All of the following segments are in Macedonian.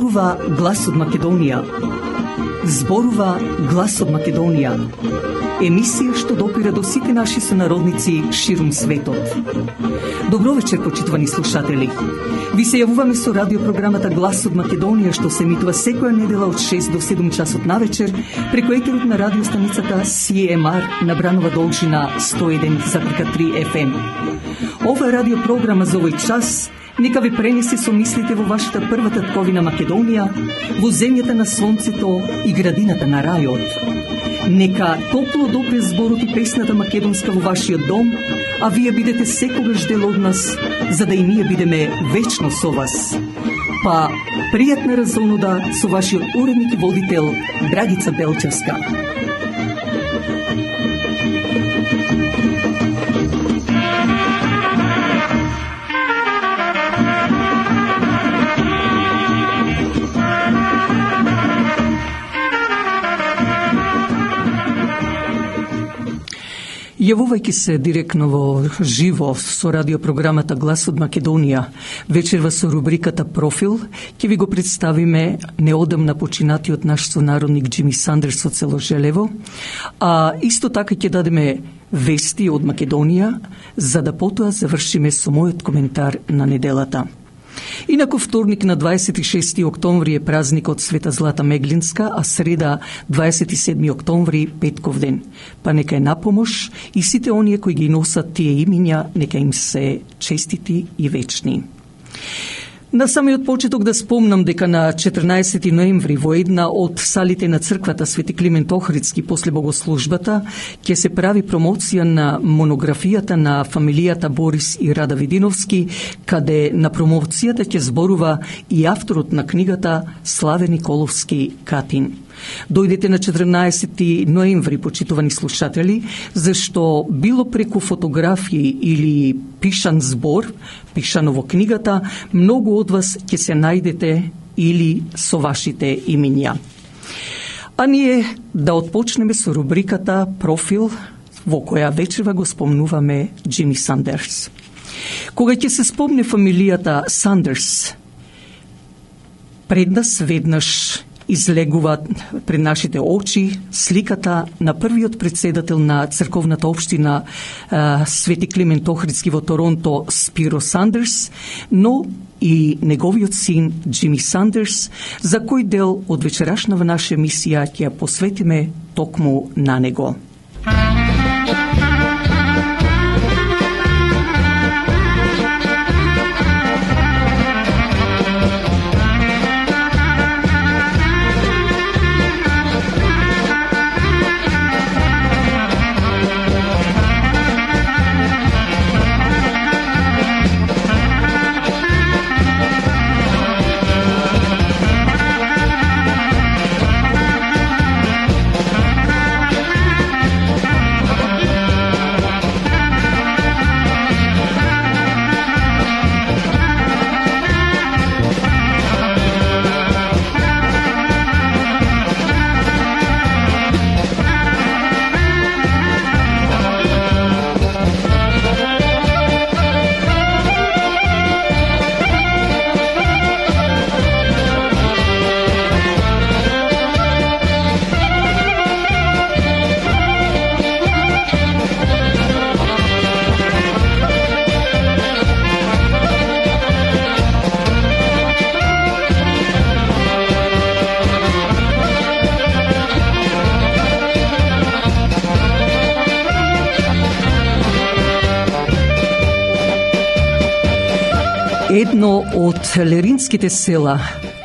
Зборува глас од Македонија. Зборува глас од Македонија. Емисија што допира до сите наши сонародници ширум светот. Добро вечер, почитувани слушатели. Ви се јавуваме со радиопрограмата Глас од Македонија, што се емитува секоја недела од 6 до 7 часот навечер преку етерот на радиостаницата CMR на Бранова должина 101,3 FM. Ова радиопрограма за овој час нека ви пренесе со мислите во вашата прва татковина Македонија, во земјата на слонцето и градината на рајот. Нека топло допре зборот и песната македонска во вашиот дом, а вие бидете секогаш дел од нас, за да и ние бидеме вечно со вас. Па, пријатна разонуда со вашиот уредник и водител Драгица Белчевска. Јавувајќи се директно во живо со радиопрограмата Глас од Македонија, вечерва со рубриката Профил, ќе ви го представиме неодамна починатиот наш сонародник Џими Сандерс од село Желево, а исто така ќе дадеме вести од Македонија, за да потоа завршиме со мојот коментар на неделата. Инаку вторник на 26 октомври е празникот Света Злата Меглинска, а среда 27 октомври петков ден. Па нека е напомош и сите оние кои ги носат тие имиња, нека им се честити и вечни. На самиот почеток да спомнам дека на 14 ноември во една од салите на црквата Свети Климент Охридски после богослужбата ќе се прави промоција на монографијата на фамилијата Борис и Рада Видиновски, каде на промоцијата ќе зборува и авторот на книгата Славе Николовски Катин. Дојдете на 14 ноември, почитувани слушатели, зашто било преку фотографии или пишан збор, пишано во книгата, многу од вас ќе се најдете или со вашите имиња. А ние да отпочнеме со рубриката Профил, во која вечерва го спомнуваме Џими Сандерс. Кога ќе се спомне фамилијата Сандерс, пред нас веднаш излегува пред нашите очи сликата на првиот председател на црковната општина Свети Климент Охридски во Торонто, Спиро Сандерс, но и неговиот син Џими Сандерс, за кој дел од вечерашнава наша емисија ќе ја посветиме токму на него. Едно од леринските села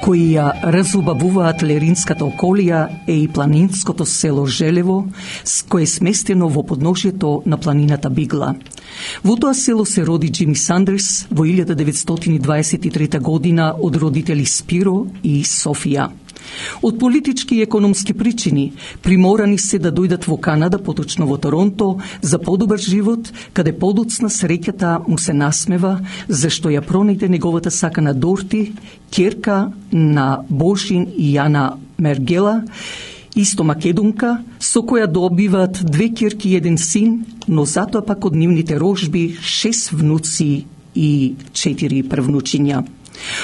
кои ја разубавуваат леринската околија е и планинското село Желево, кое е сместено во подножјето на планината Бигла. Во тоа село се роди Џими Сандерс во 1923 година од родители Спиро и Софија. Од политички и економски причини приморани се да дојдат во Канада, поточно во Торонто, за подобар живот, каде подоцна среќата му се насмева, зашто ја пронајде неговата сакана Дорти, ќерка на Божин и Јана Мергела, исто македонка, со која добиваат 2 ќерки и 1 син, но затоа пак од нивните рожби 6 внуци и 4 првнучиња.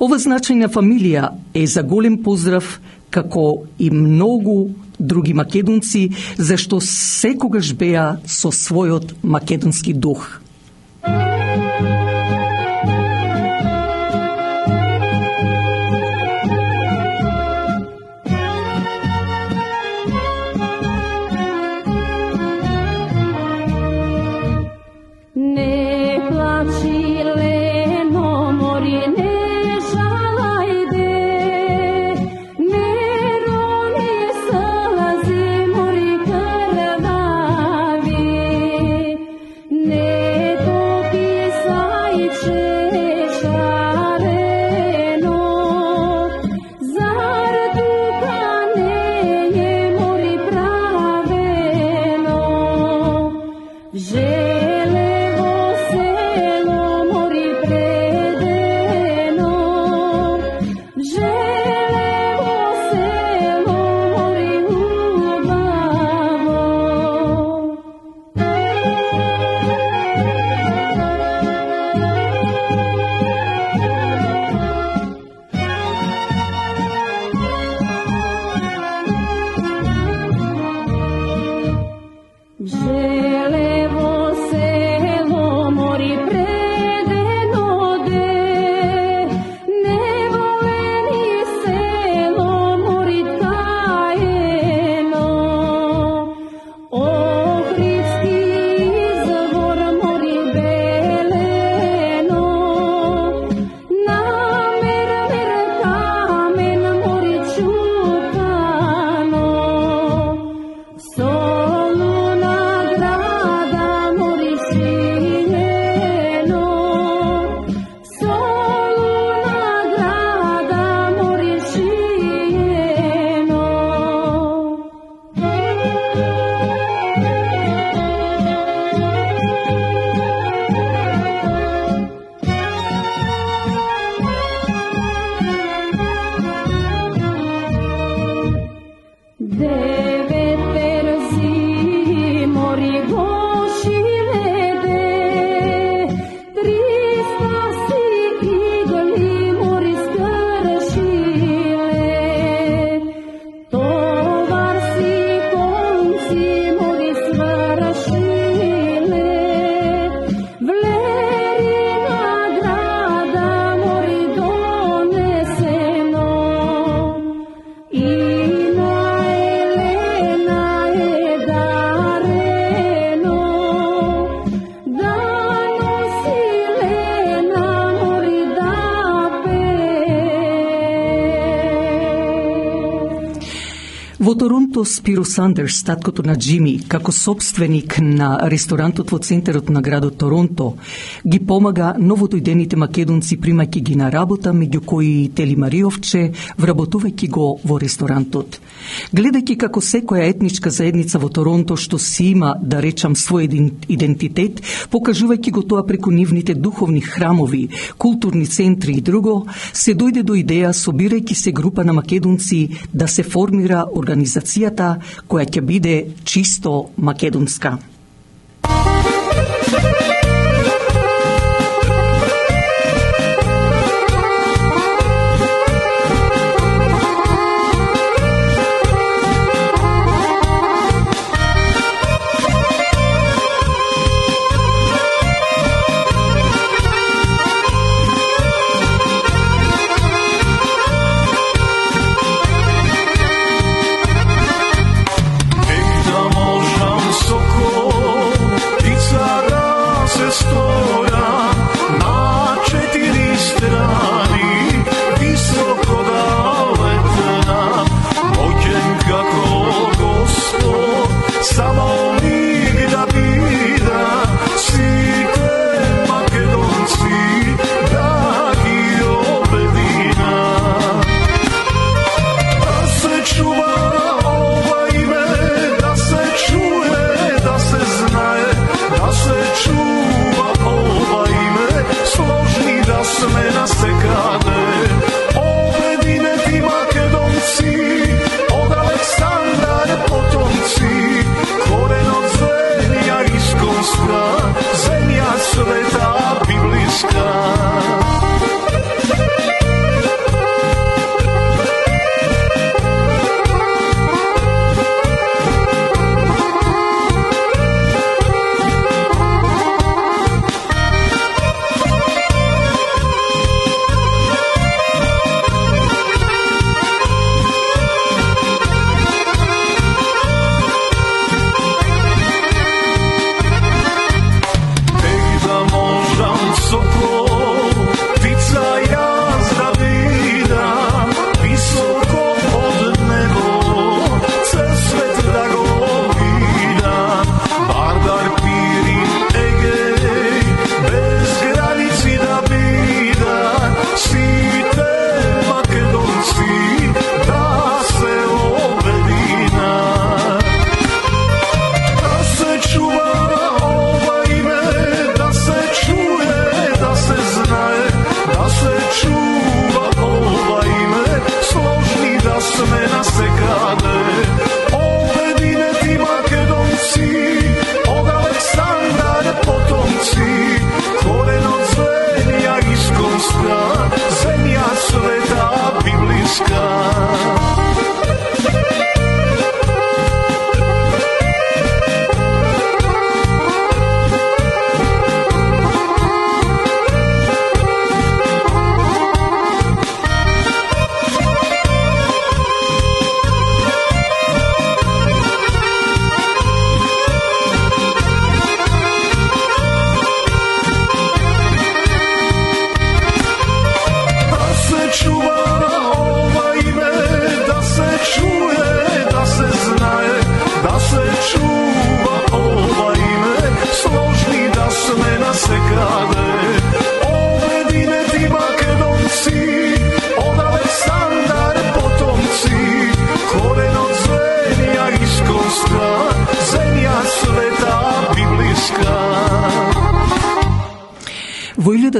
Ова значајна фамилија е за голем поздрав, како и многу други македонци, зашто секогаш беа со својот македонски дух. Во Торонто, Спиро Сандерс, таткото на Джими, како собственик на ресторантот во центарот на градот Торонто, ги помага новодојдените македонци примајќи ги на работа, меѓу кои и Тели Мариовче, вработувајќи го во ресторантот. Гледајќи како секоја етничка заедница во Торонто што си има, да речам, свој идентитет, покажувајќи го тоа преку нивните духовни храмови, културни центри и друго, се дојде до идеја, собирајќи се група на македонци, да се формира организацијата која ќе биде чисто македонска. Možam soko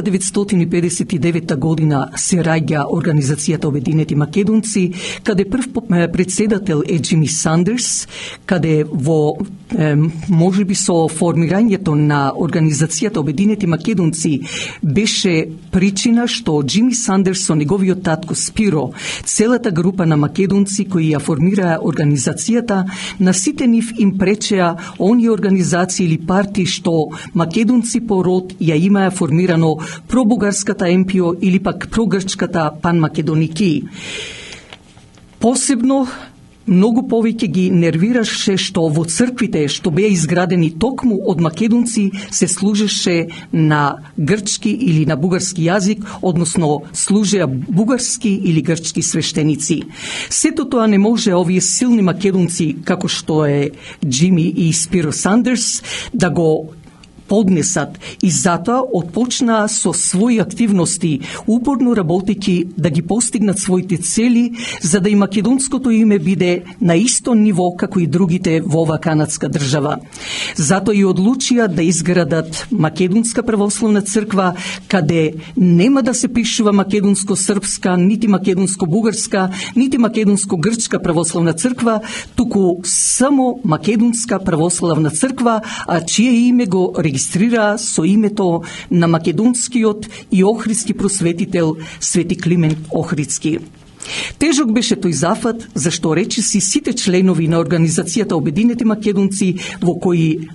1959 година се раѓа Организацијата Обединети македонци, каде прв председател е Џими Сандерс, каде во можеби со формирањето на Организацијата Обединети македонци беше причина што Џими Сандерс со неговиот татко Спиро, целата група на македонци кои ја формираа организацијата, на сите нив им пречеа оние организации или партии што македонци по род ја имаа формирано пробугарската МПО или пак прогрчката панмакедоники. Посебно многу повеќе ги нервираше што во црквите што беа изградени токму од македонци се служеше на грчки или на бугарски јазик, односно служеа бугарски или грчки свештеници. Сето тоа не може овие силни македонци како што е Џими и Спиро Сандерс да го поднесат и затоа отпочнаа со своји активности, упорно работејќи да ги постигнат своите цели, за да и македонското име биде на исто ниво како и другите во ова канадска држава. Затоа и одлучија да изградат Македонска православна црква, каде нема да се пишува македонско-српска, нити македонско-бугарска, нити македонско-грчка православна црква, туку само Македонска православна црква, а чие име го регистрира со името на македонскиот и охридски просветител Свети Климент Охридски. Тежок беше тој зафат, зашто речиси сите членови на Организацијата Обединети македонци, во кои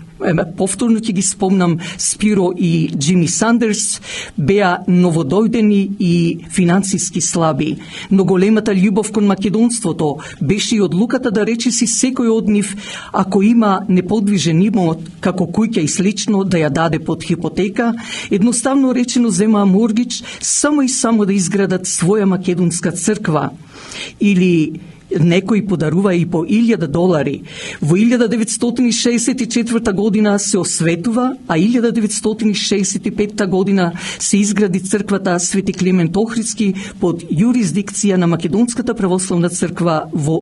повторно ќе ги спомнам Спиро и Џими Сандерс, беа новодојдени и финансиски слаби. Но големата љубов кон македонството беше и одлуката да речиси секој од нив, ако има неподвижен имот, како куќа и слично, да ја даде под хипотека, едноставно речено земаа моргич само и само да изградат своја македонска црква. Или некој подарува и по $1000. Во 1964 година се осветува, а 1965 година се изгради црквата Свети Климент Охридски под јурисдикција на Македонската православна црква во